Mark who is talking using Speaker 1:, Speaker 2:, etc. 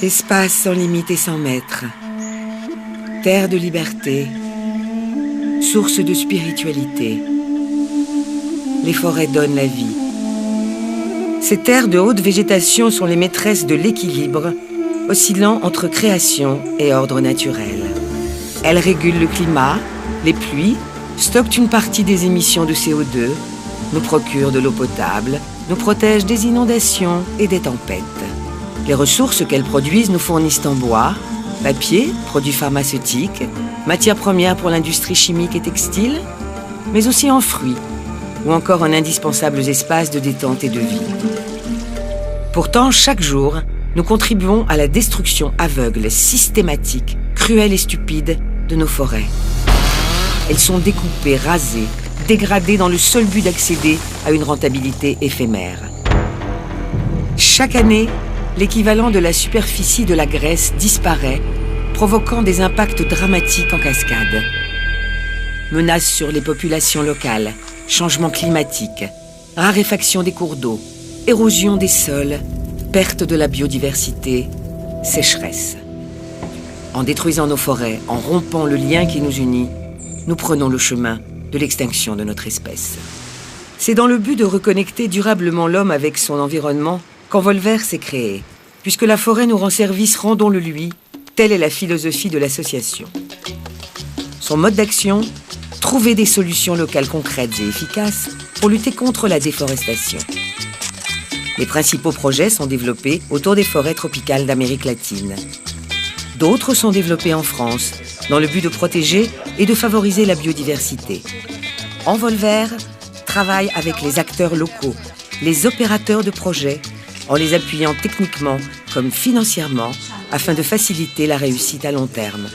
Speaker 1: Espace sans limite et sans maître. Terre de liberté. Source de spiritualité. Les forêts donnent la vie. Ces terres de haute végétation sont les maîtresses de l'équilibre, oscillant entre création et ordre naturel. Elles régulent le climat, les pluies, stockent une partie des émissions de CO2, nous procurent de l'eau potable, nous protègent des inondations et des tempêtes. Les ressources qu'elles produisent nous fournissent en bois, papier, produits pharmaceutiques, matières premières pour l'industrie chimique et textile, mais aussi en fruits, ou encore en indispensables espaces de détente et de vie. Pourtant, chaque jour, nous contribuons à la destruction aveugle, systématique, cruelle et stupide de nos forêts. Elles sont découpées, rasées, dégradées dans le seul but d'accéder à une rentabilité éphémère. Chaque année, l'équivalent de la superficie de la Grèce disparaît, provoquant des impacts dramatiques en cascade. Menaces sur les populations locales, changement climatique, raréfaction des cours d'eau, érosion des sols, perte de la biodiversité, sécheresse. En détruisant nos forêts, en rompant le lien qui nous unit, nous prenons le chemin de l'extinction de notre espèce. C'est dans le but de reconnecter durablement l'homme avec son environnement qu'Envolver s'est créé. Puisque la forêt nous rend service, rendons-le lui. Telle est la philosophie de l'association. Son mode d'action, trouver des solutions locales concrètes et efficaces pour lutter contre la déforestation. Les principaux projets sont développés autour des forêts tropicales d'Amérique latine. D'autres sont développés en France, dans le but de protéger et de favoriser la biodiversité. Envolver travaille avec les acteurs locaux, les opérateurs de projets, en les appuyant techniquement comme financièrement afin de faciliter la réussite à long terme.